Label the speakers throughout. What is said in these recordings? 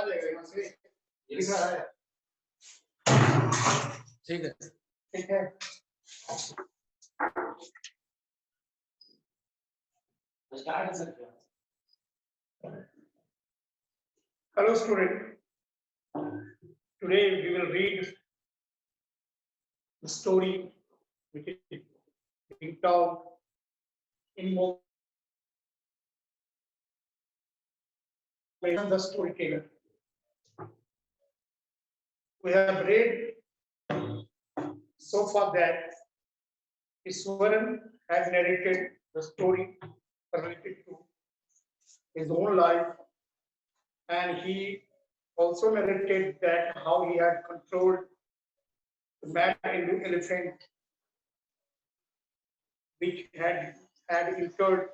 Speaker 1: जाएगा यहाँ से, लिख रहा है। ठीक है, ठीक है। स्टार्ट कर सकते हैं। Hello student, today we will read the story which is being told in more the storyteller. We have read so far that Iswaran has narrated the story related to his own life, and he also narrated that how he had controlled the mad elephant which had entered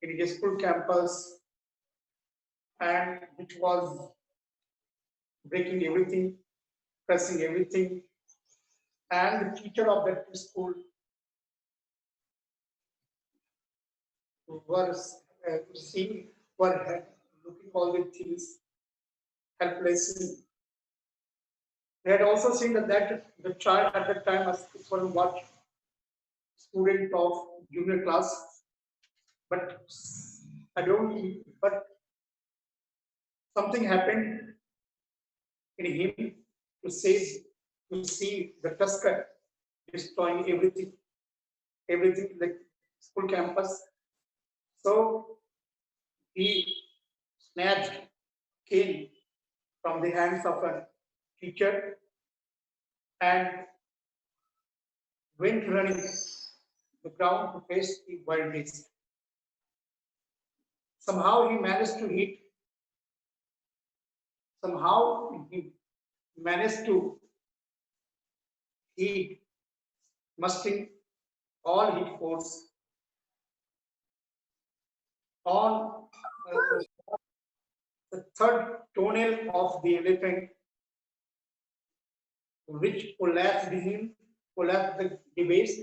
Speaker 1: in his school campus and which was breaking everything, pressing everything, and the teacher of that school was seeing, were looking all the things helplessly. They had also seen that the child at that time was student of junior class, but but something happened in him to see the Tusker destroying everything in the school campus. So he snatched cane from the hands of a teacher and went running the ground to face the wild beast. Somehow he managed to hit. Somehow he managed to hit, mustering all his force on the third toenail of the elephant, which collapsed the base,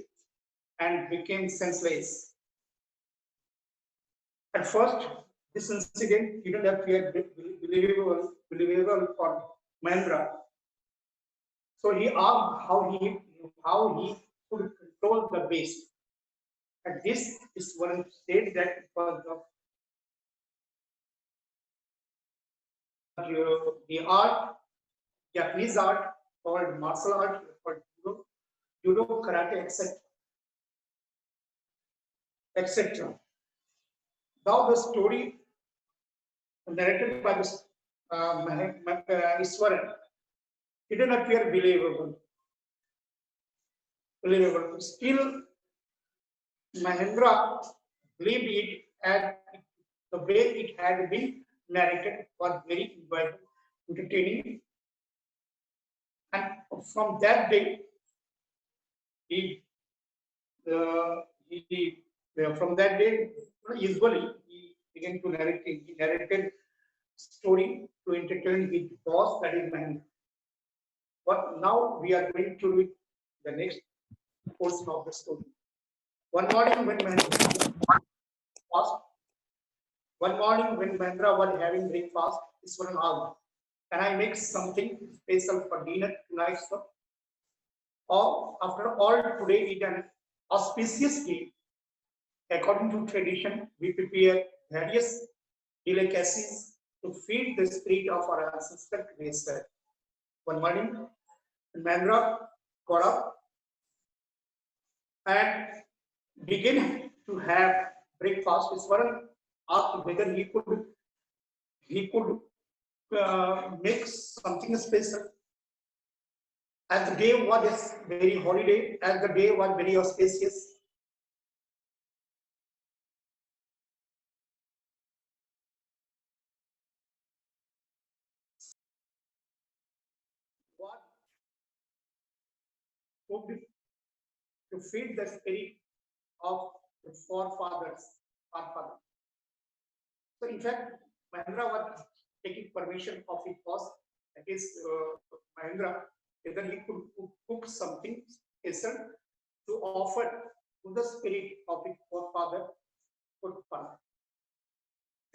Speaker 1: and became senseless. At first, this incident didn't appear believable for Mahendra. So he asked how he could control the beast. And this is one state that it was the art, Japanese art called martial art, called judo, karate, etc. Now the story narrated by this Iswaran didn't appear believable. Still, Mahendra believed it, and the way it had been narrated was very entertaining. And from that day, usually he began to narrate. He narrated story to entertain his boss, that is Mahendra. But now we are going to read the next portion of the story. One morning when Mahendra was having breakfast, Iswaran asked, "Can I make something special for dinner tonight, sir? Or after all, today is an auspicious day. According to tradition, we prepare various delicacies to feed the spirit of our ancestor nature." One morning, Mahendra got up and began to have breakfast. Iswaran asked whether he could make something special. As the day was very holiday, as the day was very auspicious, what could to feed the spirit of the forefathers. So in fact, Mahendra was taking permission of his boss, that is Mahendra, whether he could cook something special to offer to the spirit of his forefather.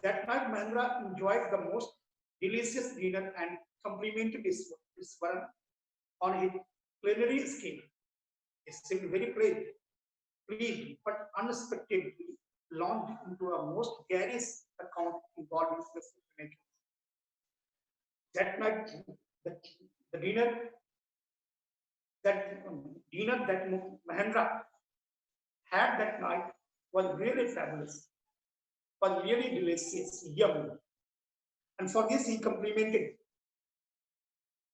Speaker 1: That night, Mahendra enjoyed the most delicious dinner and complimented Iswaran on his culinary skill. He seemed very pleased, but unexpectedly launched into a most garish account involving specific nature. That night, the, the dinner that Mahendra had that night was really fabulous, was really delicious, yummy. And for this, he complimented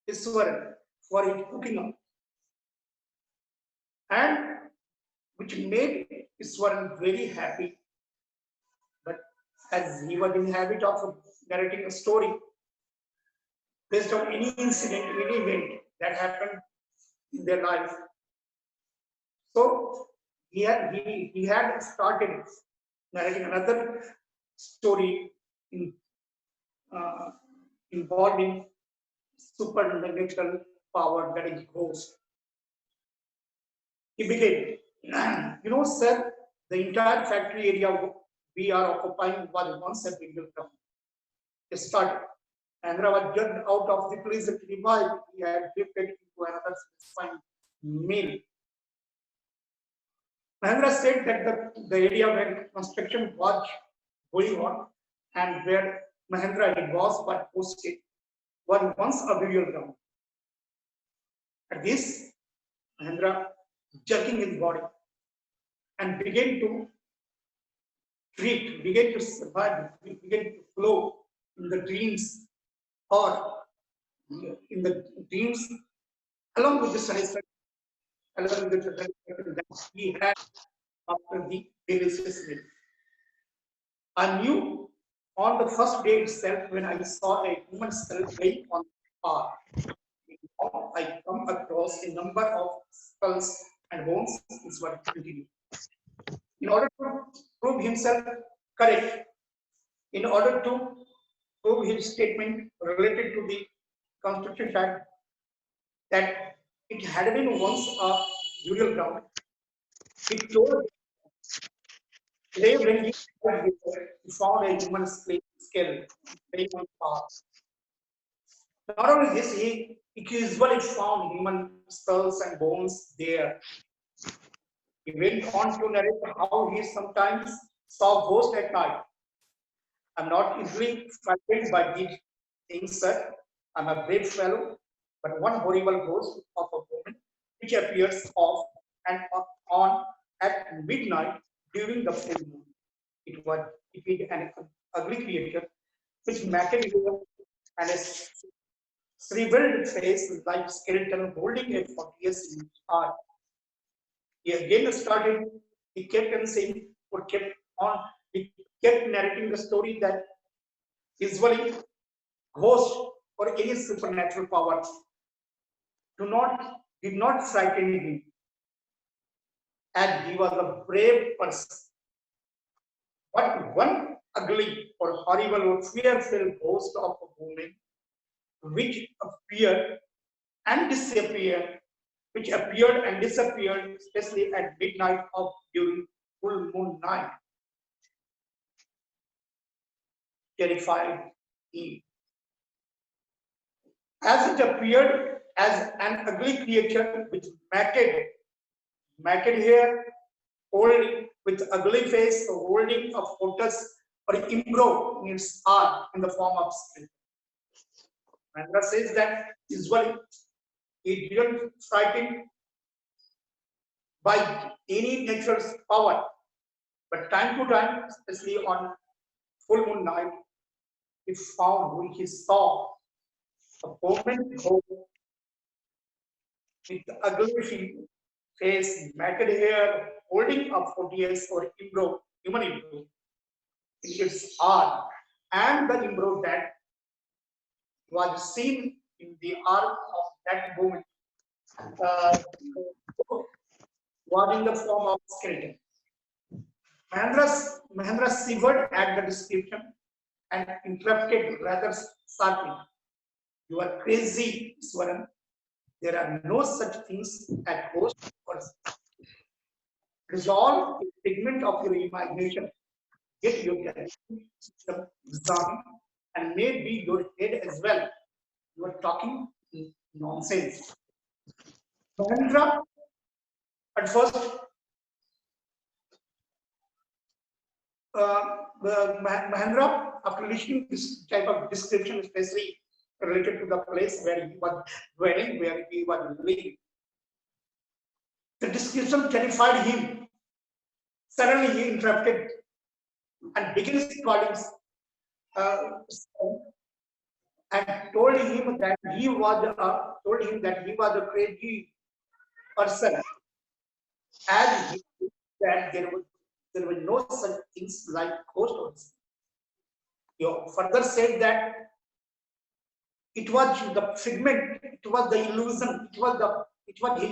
Speaker 1: Iswaran for his cooking up, and which made Iswaran very happy. But as he was in the habit of narrating a story based on any incident, any event that happened in their life, so he had started narrating another story in, uh, involving supernatural power, that is ghost. He began, sir, the entire factory area we are occupying was once a big town. It started. Andhra was jumped out of the pleasant revive. He had drifted into another satisfying meal. Mahendra said that the area where construction was going on and where Mahendra was posted was once a burial ground. At this, Mahendra jerking his body and began to drift, began to survive, began to flow in the dreams or in the dreams along with the satisfaction, along with the satisfaction that he had after the delicious meal. I knew on the first day itself when I saw a human skull laying on the path. I come across a number of skulls and bones. Is what continued. In order to prove himself correct, in order to prove his statement related to the construction fact that it had been once a burial ground, he told today when he found a human skull laying on the path. Not only this, he usually found human skulls and bones there. He went on to narrate how he sometimes saw ghosts at night. I'm not easily frightened by these things, sir. I'm a brave fellow, but one horrible ghost of a woman which appears off and on at midnight during the full moon. It is an ugly creature which matted hair and a shriveled face like skeleton holding a 40 years in eye. He again started, he kept on saying, or kept on, he kept narrating the story that usually ghost or any supernatural power did not frighten him, and he was a brave person. But one ugly or horrible or fearful ghost of a woman which appeared and disappeared, which appeared and disappeared, especially at midnight of during full moon night, terrified him. As it appeared as an ugly creature with matted hair, holding with ugly face, holding a photos or imbro in its arm in the form of skin. Mandra says that usually it didn't frighten by any natural power, but time to time, especially on full moon night, he found when he saw a woman with ugly face, matted hair, holding a 40 years or imbro, human imbro, in its arm, and the imbro that was seen in the arm of that woman was in the form of skeleton. Mahendra shivered at the description and interrupted rather sharply. You are crazy, Swaran. There are no such things as ghosts or resolve a figment of your imagination. Get your system examined and maybe your head as well. You are talking nonsense. Mahendra, at first, Mahendra, after listening this type of description, especially related to the place where he was dwelling, where he was living, the description terrified him. Suddenly, he interrupted and began calling uh, and told him that he was a crazy person, as he that there were no such things like ghosts. He further said that it was the figment, it was the illusion, it was the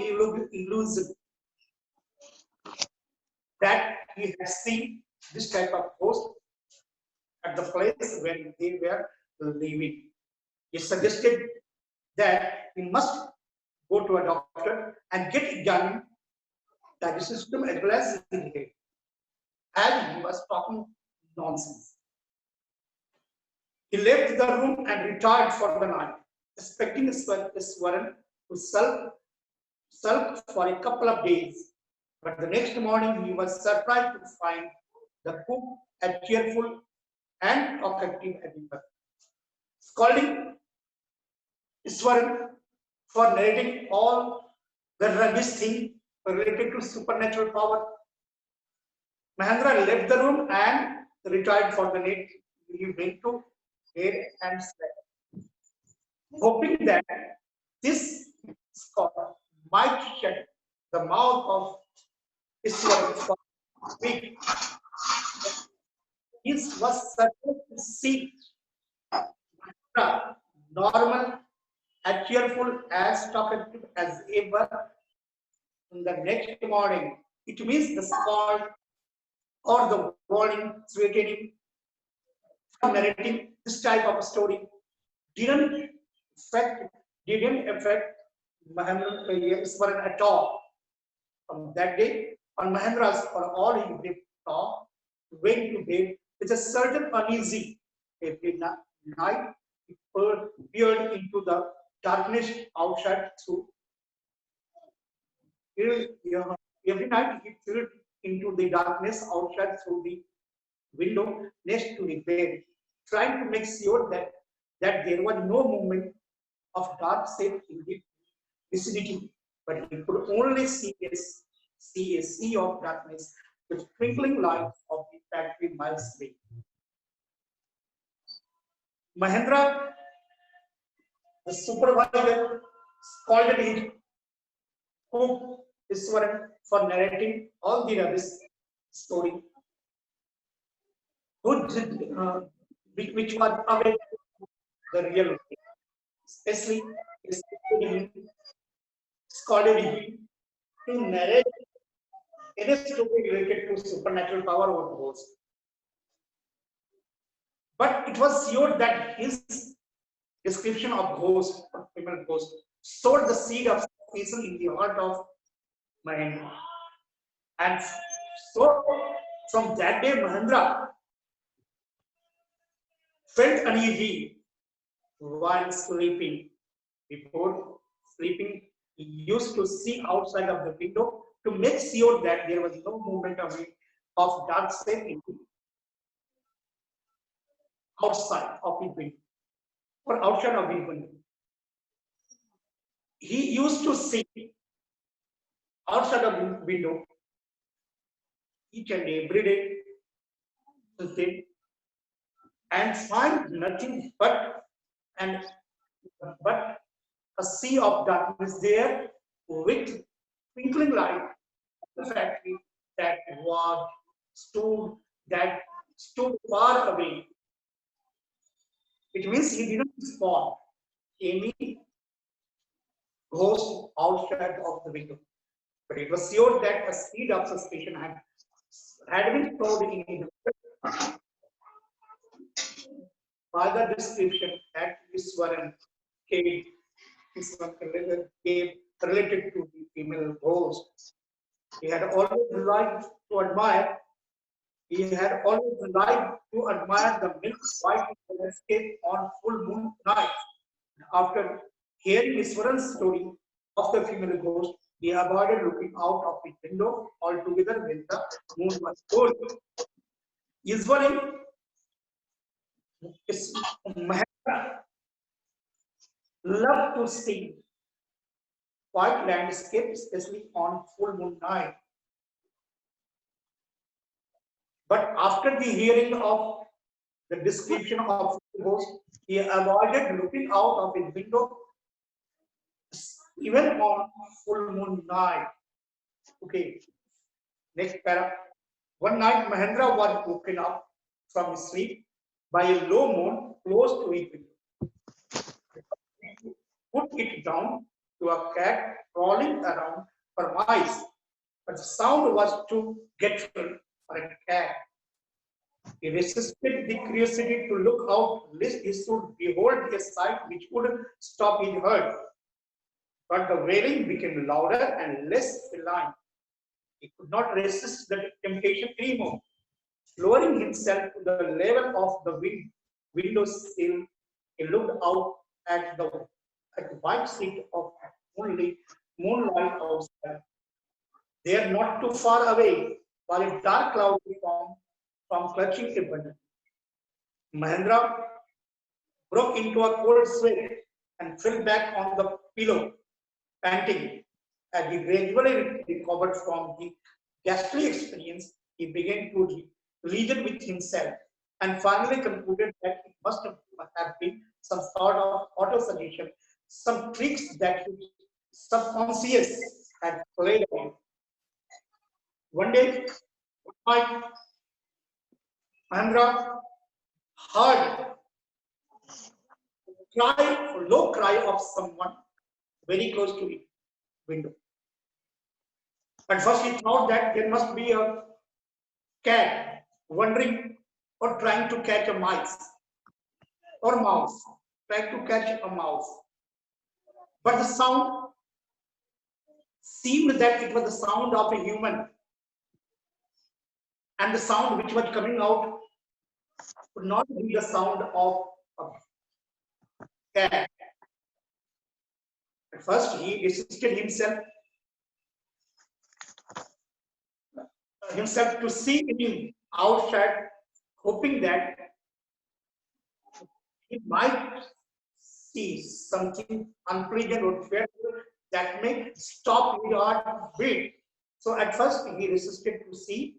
Speaker 1: illusion that he had seen this type of ghost at the place where they were living. He suggested that he must go to a doctor and get examined the system as well as his head, as he was talking nonsense. He left the room and retired for the night, expecting Swaran to sulk for a couple of days. But the next morning, he was surprised to find the cook as cheerful and talkative as ever, scolding Iswaran for narrating all the rubbish thing related to supernatural power. Mahendra left the room and retired for the night. He went to bed and slept, hoping that this scholar might shut the mouth of Iswaran for a week. This was certain to see normal and cheerful as talkative as ever in the next morning. It means the scold or the warning threatening for narrating this type of story didn't affect Mahendra at all. From that day, on Mahendra's for all he did talk, went to bed with a certain uneasy. Every night he peered into the darkness outside through. Every night he peered into the darkness outside through the window next to the bed, trying to make sure that there was no movement of dark shape in the vicinity, but he could only see a sea of darkness with twinkling lights of the factory miles away. Mahendra, the supervisor, scolded his cook Iswaran for narrating all the rubbish story, which was away the real, especially scolded him to narrate any story related to supernatural power or ghosts. But it was sure that his description of ghost, female ghost, sowed the seed of suspicion in the heart of Mahendra. And so, from that day, Mahendra felt uneasy while sleeping. Before sleeping, he used to see outside of the window to make sure that there was no movement of dark shape outside of the window or outside of the window. He used to see outside of the window each and every day and find nothing and but a sea of darkness there with twinkling light. The factory that was that stood far away. It means he didn't spot any ghost outside of the window. But it was sure that a seed of suspicion had been sowed in the by the description that Iswaran gave related to the female ghost. He had always liked to admire He had always liked to admire the milk white landscape on full moon night. After hearing Iswaran's story of the female ghost, he avoided looking out of the window altogether when the moon was full. Usually, Mahendra loved to see white landscape, especially on full moon night. But after the hearing of the description of the ghost, he avoided looking out of his window even on full moon night. Okay, next para. One night, Mahendra was woken up from his sleep by a low moan close to his window. He put it down to a cat crawling around for mice, but the sound was too dreadful for a cat. He resisted the curiosity to look out, lest he should behold a sight which would stop his heart. But the wailing became louder and less feline. He could not resist the temptation anymore. Lowering himself to the level of the window sill, he looked out at the white sheet of moonlight outside. There, not too far away, was a dark cloudy form from clutching a bundle. Mahendra broke into a cold sweat and fell back on the pillow, panting. As he gradually recovered from the ghastly experience, he began to reason with himself and finally concluded that it must have been some sort of auto-suggestion, some tricks that his subconscious had played on. One day, my Mahendra heard a low cry of someone very close to the window. At first, he thought that there must be a cat wandering or trying to catch a mice or mouse, trying to catch a mouse. But the sound seemed that it was the sound of a human, and the sound which was coming out could not be the sound of a cat. At first, he resisted himself to see him outside, hoping that he might see something unpleasant or fearful that may stop his heartbeat. So at first he resisted to see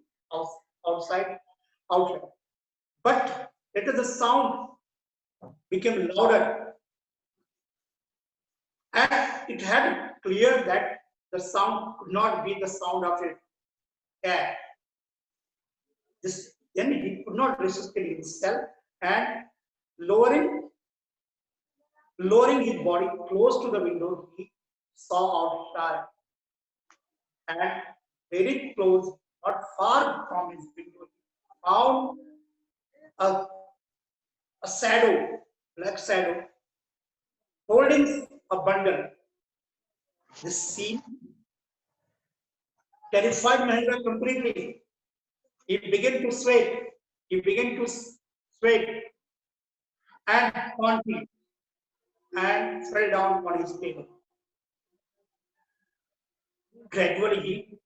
Speaker 1: outside. But later the sound became louder, and it had clear that the sound could not be the sound of a cat. Then he could not resist himself, and lowering his body close to the window, he saw outside, and very close, not far from his window, he found a, a shadow, black shadow, holding a bundle. This scene terrified Mahendra completely. He began to sweat. He began to sweat and panting and fell down on his table. Gradually, he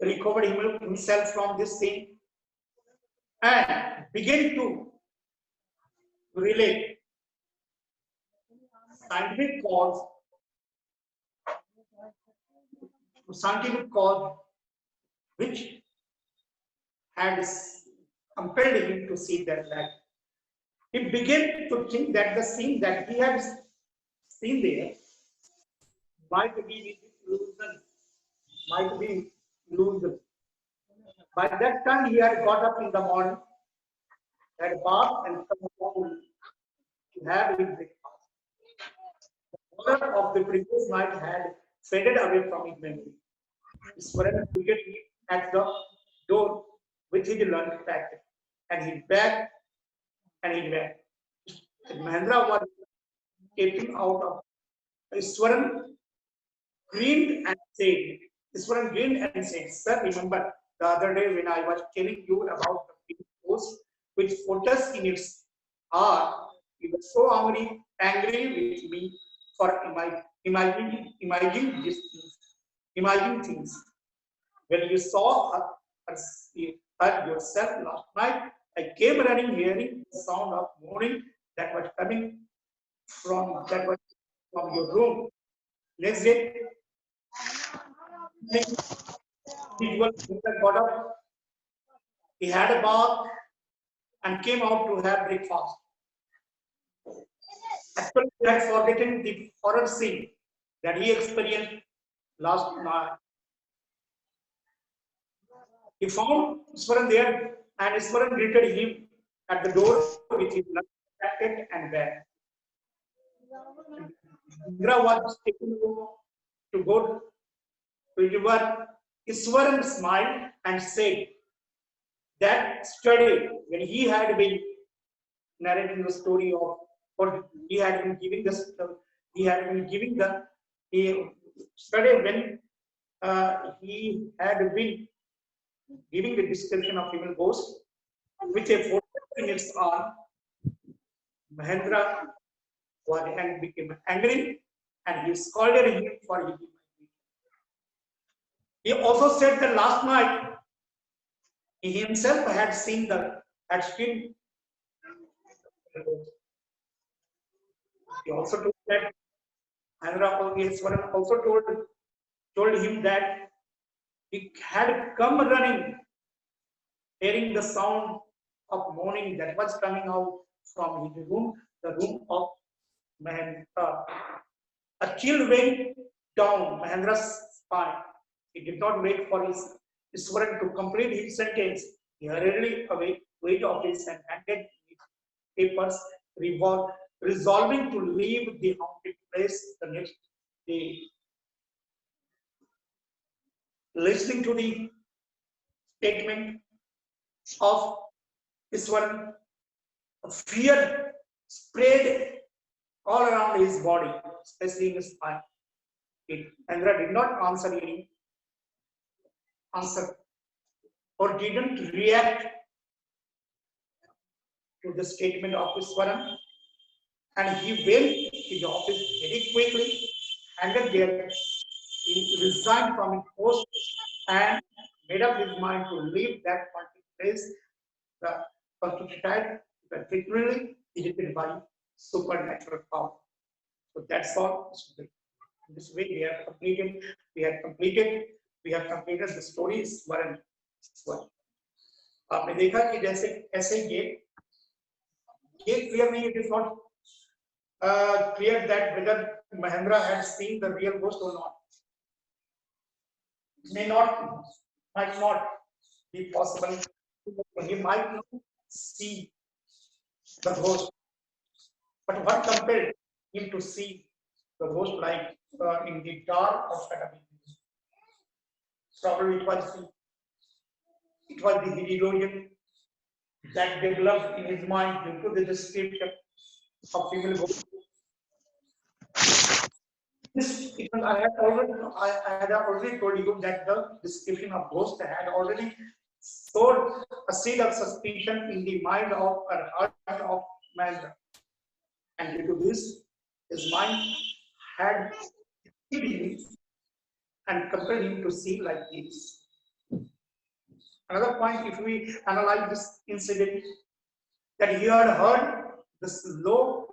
Speaker 1: recovered himself from this scene and began to relate scientific cause which had compelled him to see that light. He began to think that the scene that he had seen there might be illusion, might be illusion. By that time, he had got up in the morning, had bath, and come home to have his breakfast. The horror of the previous night had faded away from his memory. His friend greeted him at the door with his lunch packet, and he begged and he begged. Mahendra was taken out of Iswaran grinned and said, Sir, remember the other day when I was telling you about the post with photos in its heart. He was so angry with me for imagining these things, imagining things. When you saw her yourself last night, I came running, hearing the sound of moaning that was coming from your room. Next day, usual got up, he had a bath and came out to have breakfast. Actually, he had forgotten the horror scene that he experienced last night. He found Iswaran there, and Iswaran greeted him at the door with his jacket and bag. Indra was taken to go to river. Iswaran smiled and said that study, when he had been narrating the story of what he had been giving he had been giving the he study when he had been giving the description of evil ghost with a photo in its arm. Mahendra was and became angry and he scolded him for his. He also said that last night he himself had seen. He also told that Mahendra also told him that he had come running, hearing the sound of moaning that was coming out from his room, the room of Mahendra. A chill went down Mahendra's spine. He did not wait for his Iswaran to complete his sentence. He hurriedly wait of his and handed his papers, resolving to leave the haunted place the next day. Listening to the statement of Iswaran, fear spread all around his body, especially in his spine. Mahendra did not answer or didn't react to the statement of Iswaran, and he went to the office very quickly, and then there he resigned from his post and made up his mind to leave that haunted place. The constituted particularly irritated by supernatural power. So that's all. This way we have completed. We have completed the stories one. आपने देखा कि जैसे ऐसे ये clear नहीं, it is not clear that whether Mahendra had seen the real ghost or not. It might not be possible. He might not see the ghost, but what compelled him to see the ghost like in the dark of Shakati? Probably it was the Hydronian that developed in his mind due to the description of female ghost. I had already told you that the description of ghost had already sowed a seed of suspicion in the mind of or heart of man. And due to this, his mind had him and compelled him to see like this. Another point, if we analyze this incident, that he had heard this low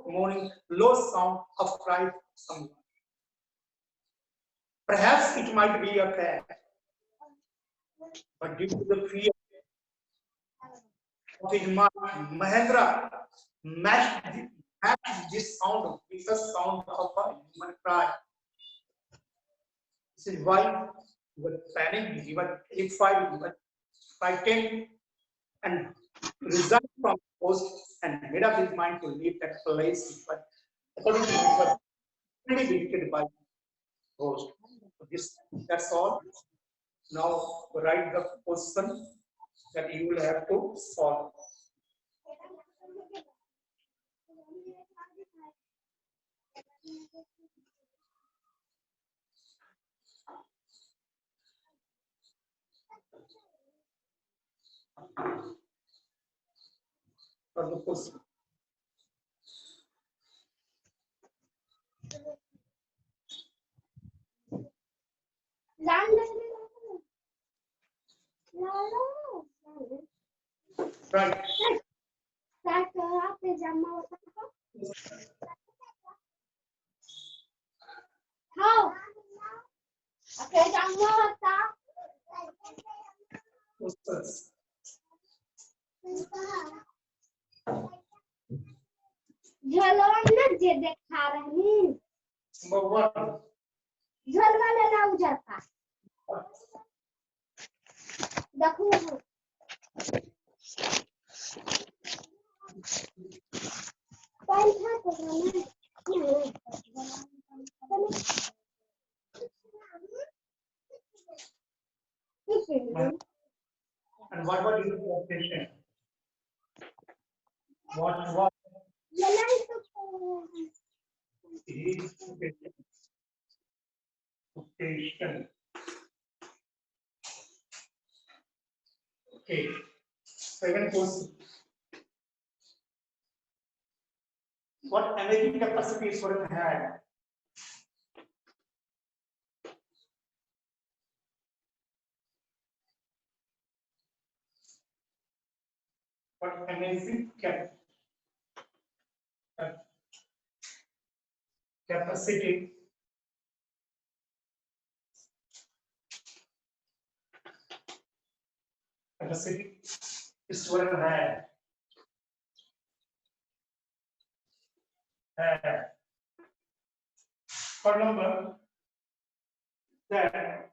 Speaker 1: sound of cry of someone. Perhaps it might be a cat, but due to the fear of his mind, Mahendra matched this sound with the sound of a human cry. This is why he was panicked, he was terrified, he was frightened, and resigned from the post and made up his mind to leave that place. But according to him, he was really visited by ghost. That's all. Now write the question that you will have to solve. for the question. Right. Questions. Number one. And what was his occupation? What was his occupation? Okay. Second question. What energy capacity Swaran had? What energy capacity Swaran had? For number that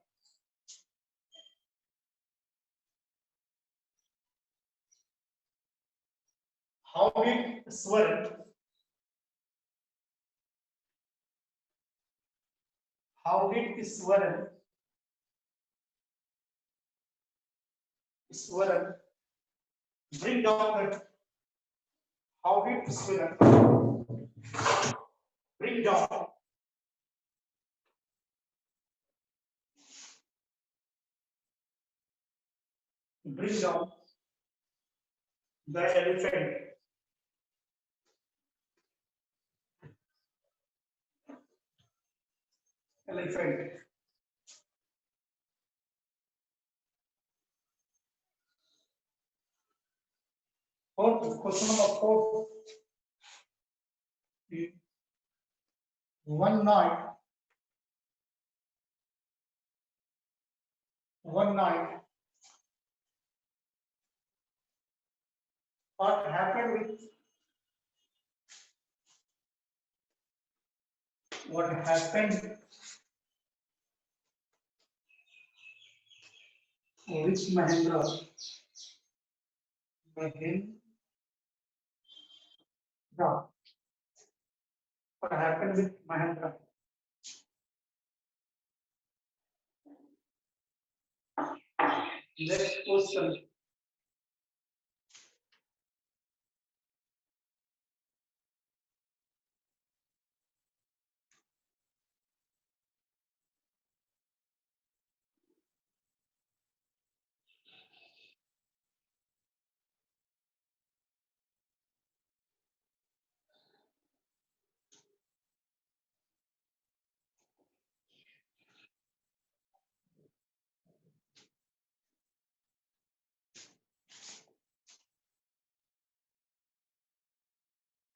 Speaker 1: how did Swaran bring down the how did Swaran bring down the elephant. Fourth, question number 4. One night, what happened with Mahendra? What happened with Mahendra? Next question.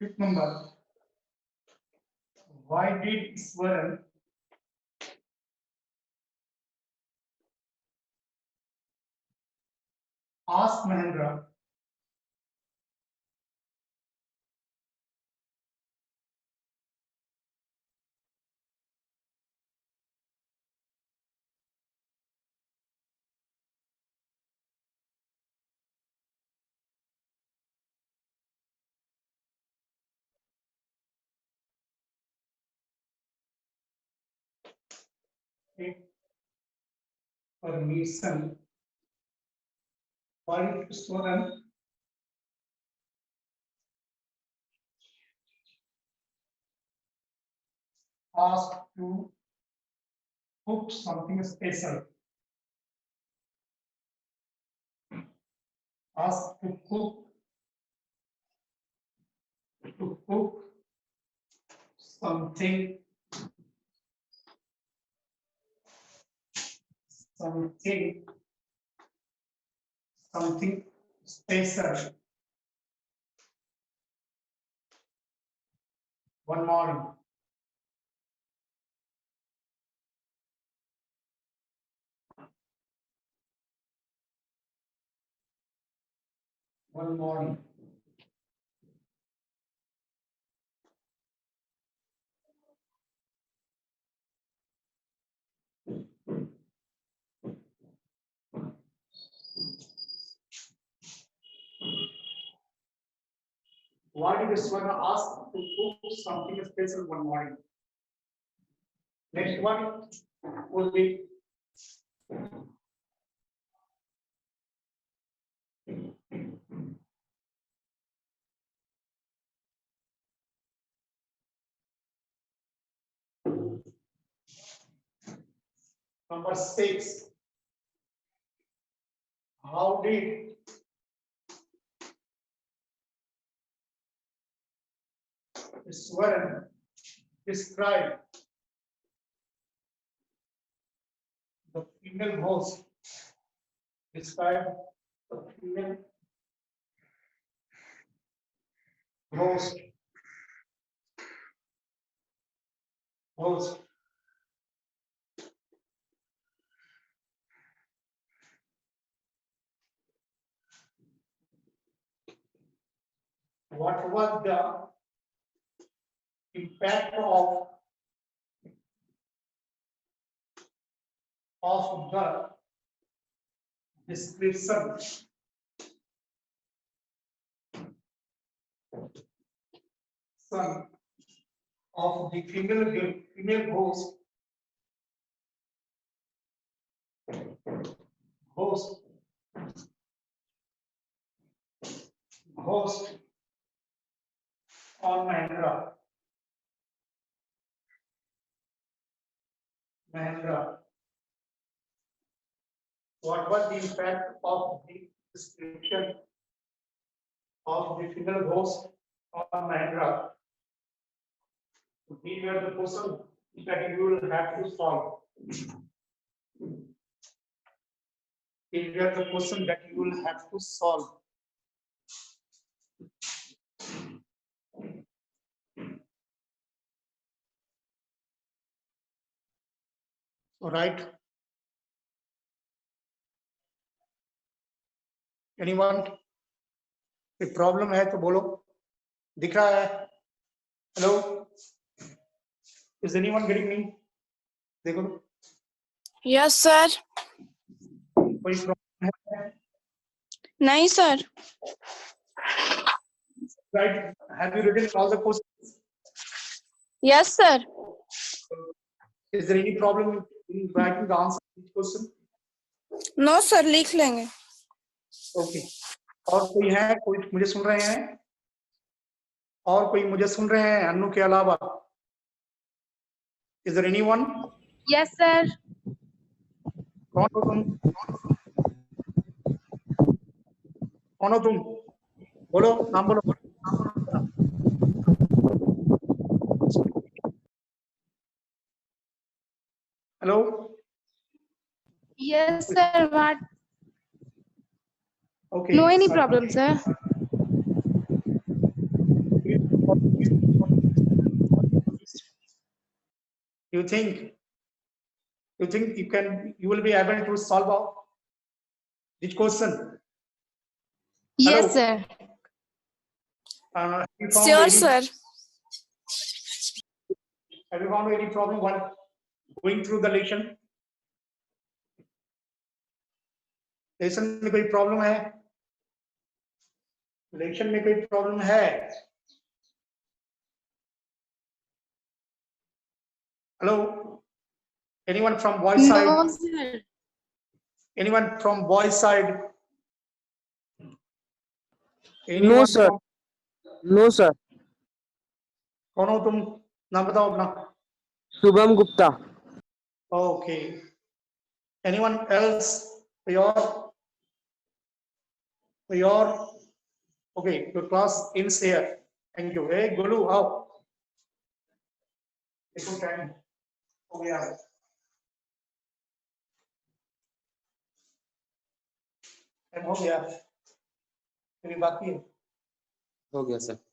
Speaker 1: Fifth number. Why did Swaran ask Mahendra permission? Why did Swaran ask to cook something special? asked to cook something special one morning. One morning. Why did Swarna ask to cook something special one morning? Next one would be number 6. How did Swarna describe the female host? Describe the female host. What was the impact of the description son of the female host on Mahendra. What was the impact of the description of the female host on Mahendra? These were the questions that you will have to solve. These were the questions that you will have to solve. All right. Anyone? कोई problem है तो बोलो. दिख रहा है? Hello? Is anyone getting me? देखो.
Speaker 2: Yes, sir.
Speaker 1: कोई problem है?
Speaker 2: नहीं, sir.
Speaker 1: Right. Have you written all the questions?
Speaker 2: Yes, sir.
Speaker 1: Is there any problem in writing the answer to each question?
Speaker 2: No, sir. लिख लेंगे.
Speaker 1: Okay. और कोई है? कोई मुझे सुन रहे हैं? और कोई मुझे सुन रहे हैं अन्नू के अलावा? Is there anyone?
Speaker 2: Yes, sir.
Speaker 1: कौन हो तुम? कौन हो तुम? बोलो, नाम बोलो. Hello?
Speaker 2: Yes, sir. What?
Speaker 1: Okay.
Speaker 2: No any problem, sir.
Speaker 1: You think you will be able to solve this question?
Speaker 2: Yes,
Speaker 1: Hello?
Speaker 2: sir.
Speaker 1: Have you found
Speaker 2: Sure,
Speaker 1: any,
Speaker 2: sir.
Speaker 1: Have you found any problem while going through the lesson? Lesson में कोई problem है? Lesson में कोई problem है? Hello? Anyone from boys side?
Speaker 2: No, sir.
Speaker 1: Anyone from boys side?
Speaker 3: No, sir. No, sir.
Speaker 1: कौन हो तुम? नाम बताओ अपना.
Speaker 3: Shubham Gupta.
Speaker 1: Okay. Anyone else? कोई और? your okay, your class ends here. Thank you. Hey, Golu, how? देखो time हो गया है। टाइम हो गया, अभी बाकी है।
Speaker 3: हो गया सर।